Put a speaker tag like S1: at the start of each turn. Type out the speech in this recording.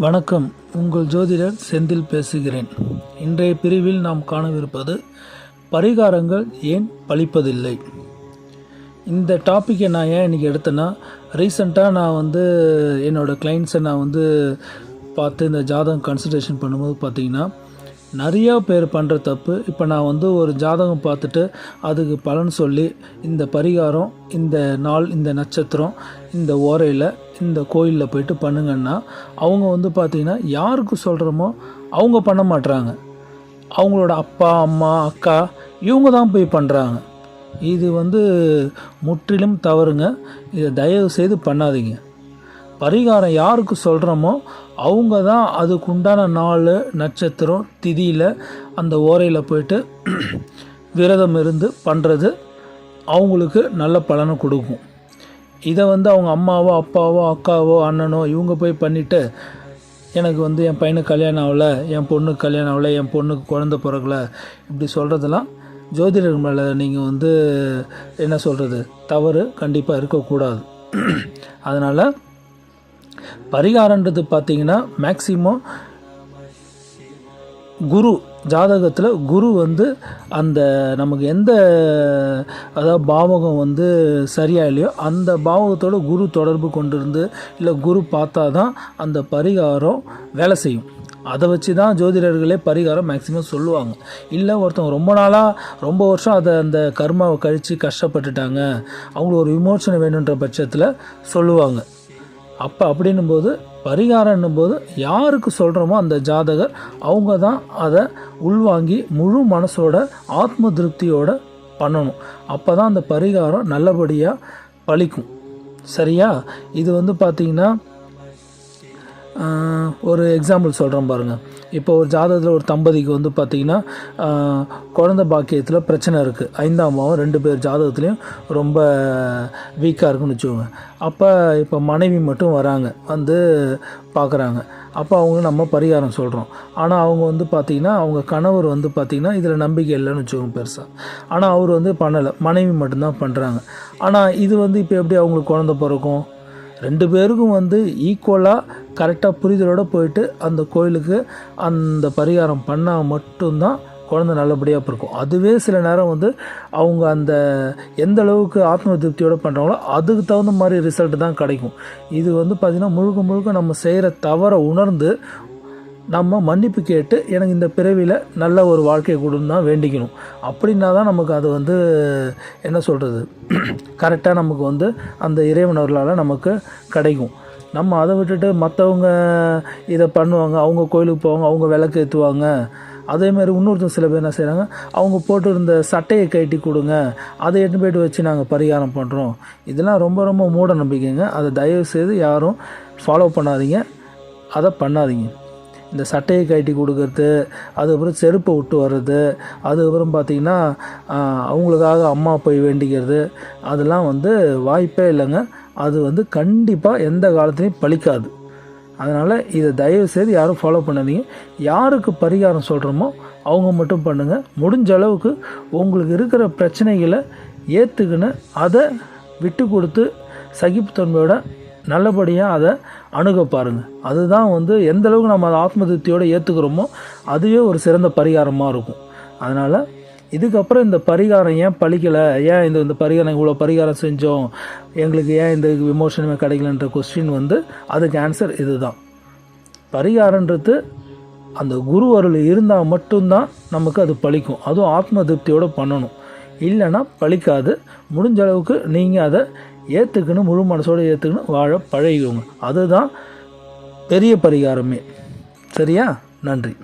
S1: வணக்கம், உங்கள் ஜோதிடர் செந்தில் பேசுகிறேன். இன்றைய பிரிவில் நாம் காணவிருப்பது பரிகாரங்கள் ஏன் பலிப்பதில்லை. இந்த டாப்பிக்கை நான் ஏன் இன்றைக்கி எடுத்தேன்னா, ரீசெண்டாக நான் என்னோடய கிளைண்ட்ஸை நான் பார்த்து இந்த ஜாதகம் கன்சல்டேஷன் பண்ணும்போது பார்த்திங்கன்னா, நிறையா பேர் பண்ணுற தப்பு. இப்போ நான் ஒரு ஜாதகம் பார்த்துட்டு அதுக்கு பலன் சொல்லி, இந்த பரிகாரம், இந்த நாள், இந்த நட்சத்திரம், இந்த ஓரையில், இந்த கோயிலில் போயிட்டு பண்ணுங்கன்னா, அவங்க பார்த்திங்கன்னா யாருக்கு சொல்கிறோமோ அவங்க பண்ண மாட்டுறாங்க. அவங்களோட அப்பா, அம்மா, அக்கா இவங்க தான் போய் பண்ணுறாங்க. இது முற்றிலும் தவறுங்க. இதை தயவு செய்து பண்ணாதீங்க. பரிகாரம் யாருக்கு சொல்கிறோமோ அவங்க தான் அதுக்கு உண்டான நாள், நட்சத்திரம், திதியில் அந்த ஓரையில் போயிட்டு விரதம் இருந்து பண்ணுறது அவங்களுக்கு நல்ல பலனை கொடுக்கும். இதை அவங்க அம்மாவோ, அப்பாவோ, அக்காவோ, அண்ணனோ இவங்க போய் பண்ணிவிட்டு, எனக்கு என் பையனுக்கு கல்யாணம் ஆகலை, என் பொண்ணுக்கு கல்யாணம் ஆகலை, என் பொண்ணுக்கு குழந்த பிறக்கலை, இப்படி சொல்கிறதெல்லாம் ஜோதிடர் மேலே நீங்கள் என்ன சொல்கிறது, தவறு கண்டிப்பாக இருக்கக்கூடாது. அதனால் பரிகாரன்றது பார்த்திங்கன்னா, மேக்சிமம் குரு ஜாதகத்தில் குரு அந்த நமக்கு எந்த அதாவது பாவகம் சரியா இல்லையோ அந்த பாவகத்தோட குரு தொடர்பு கொண்டிருந்து, இல்லை குரு பார்த்தா தான் அந்த பரிகாரம் வேலை செய்யும். அதை வச்சு தான் ஜோதிடர்களே பரிகாரம் மேக்சிமம் சொல்லுவாங்க. இல்லை ஒருத்தவங்க ரொம்ப நாளாக, ரொம்ப வருஷம் அந்த கர்மாவை கழித்து கஷ்டப்பட்டுட்டாங்க, அவங்களுக்கு ஒரு விமோசனம் வேணுன்ற பட்சத்தில் சொல்லுவாங்க. அப்படின்னும்போது பரிகாரம்னும்போது யாருக்கு சொல்கிறோமோ அந்த ஜாதகர் அவங்க தான் அதை உள்வாங்கி முழு மனசோட ஆத்ம திருப்தியோடு பண்ணணும். அப்போ தான் அந்த பரிகாரம் நல்லபடியாக பலிக்கும். சரியா? இது பார்த்திங்கன்னா, ஒரு எக்ஸாம்பிள் சொல்கிறேன் பாருங்கள். இப்போ ஒரு ஜாதகத்தில் ஒரு தம்பதிக்கு பார்த்திங்கன்னா, குழந்தை பாக்கியத்தில் பிரச்சனை இருக்குது. 5ஆம் பாவம் 2 பேர் ஜாதகத்துலேயும் ரொம்ப வீக்காக இருக்குன்னு வச்சுக்கோங்க. அப்போ இப்போ மனைவி மட்டும் வராங்க, பார்க்குறாங்க. அப்போ அவங்க நம்ம பரிகாரம் சொல்கிறோம். ஆனால் அவங்க பார்த்திங்கன்னா, அவங்க கணவர் பார்த்திங்கன்னா இதில் நம்பிக்கை இல்லைன்னு வச்சுக்கோங்க பெருசாக. ஆனால் அவர் பண்ணலை, மனைவி மட்டும்தான் பண்ணுறாங்க. ஆனால் இது இப்போ எப்படி அவங்களுக்கு குழந்தை பிறக்கும்? 2 பேருக்கும் ஈக்குவலாக கரெக்டாக புரிதலோடு போயிட்டு அந்த கோயிலுக்கு அந்த பரிகாரம் பண்ணால் மட்டும்தான் குழந்தை நல்லபடியாக பிறக்கும். அதுவே சில நேரம் அவங்க அந்த எந்த அளவுக்கு ஆத்ம திருப்தியோடு பண்ணுறாங்களோ அதுக்கு தகுந்த மாதிரி ரிசல்ட் தான் கிடைக்கும். இது பார்த்திங்கன்னா முழுக்க முழுக்க நம்ம செய்கிற தவறை உணர்ந்து நம்ம மன்னிப்பு கேட்டு, எனக்கு இந்த பிறவியில் நல்ல ஒரு வாழ்க்கையை கொடுன்னு தான் வேண்டிக்கணும். அப்படின்னா தான் நமக்கு அது என்ன சொல்கிறது, கரெக்டாக நமக்கு அந்த இறைவனவர்களால் நமக்கு கிடைக்கும். நம்ம அதை விட்டுட்டு மற்றவங்க இதை பண்ணுவாங்க, அவங்க கோயிலுக்கு போவாங்க, அவங்க விளக்கு ஏற்றுவாங்க. அதேமாதிரி இன்னொருத்தர் சில பேர் என்ன செய்கிறாங்க, அவங்க போட்டு இருந்த சட்டையை கட்டி கொடுங்க, அதை எடுத்து போய்ட்டு வச்சு நாங்கள் பரிகாரம் பண்ணுறோம். இதெல்லாம் ரொம்ப ரொம்ப மூட நம்பிக்கைங்க. அதை தயவுசெய்து யாரும் ஃபாலோ பண்ணாதீங்க, அதை பண்ணாதீங்க. இந்த சட்டையை கட்டி கொடுக்கறது, அதுக்கப்புறம் செருப்பை விட்டு வர்றது, அதுக்கப்புறம் பார்த்திங்கன்னா அவங்களுக்காக அம்மா போய் வேண்டிக்கிறது, அதெல்லாம் வாய்ப்பே இல்லைங்க. அது கண்டிப்பாக எந்த காலத்துலேயும் பலிக்காது. அதனால் இதை தயவுசெய்து யாரும் ஃபாலோ பண்ணாதீங்க. யாருக்கு பரிகாரம் சொல்கிறோமோ அவங்க மட்டும் பண்ணுங்கள். முடிஞ்ச அளவுக்கு உங்களுக்கு இருக்கிற பிரச்சனைகளை ஏற்றுக்கின்னு அதை விட்டு கொடுத்து சகிப்புத்தன்மையோட நல்லபடியாக அதை அணுக பாருங்கள். அதுதான் எந்த அளவுக்கு நம்ம அதை ஆத்ம திருப்தியோடு ஏற்றுக்கிறோமோ அதுவே ஒரு சிறந்த பரிகாரமாக இருக்கும். அதனால் இதுக்கப்புறம் இந்த பரிகாரம் ஏன் பலிக்கலை, ஏன் இந்த பரிகாரம் இவ்வளோ பரிகாரம் செஞ்சோம், எங்களுக்கு ஏன் இந்த விமோசனமே கிடைக்கலன்ற கொஸ்டின் அதுக்கு ஆன்சர் இது தான். பரிகாரன்றது அந்த குரு அருள் இருந்தால் மட்டும்தான் நமக்கு அது பலிக்கும். அதுவும் ஆத்ம திருப்தியோடு பண்ணணும், இல்லைன்னா பலிக்காது. முடிஞ்ச அளவுக்கு நீங்கள் அதை ஏற்றுக்கணும், முழு மனசோடு ஏற்றுக்கணும், வாழ பழகிக்கோங்க. அதுதான் பெரிய பரிகாரமே. சரியா? நன்றி.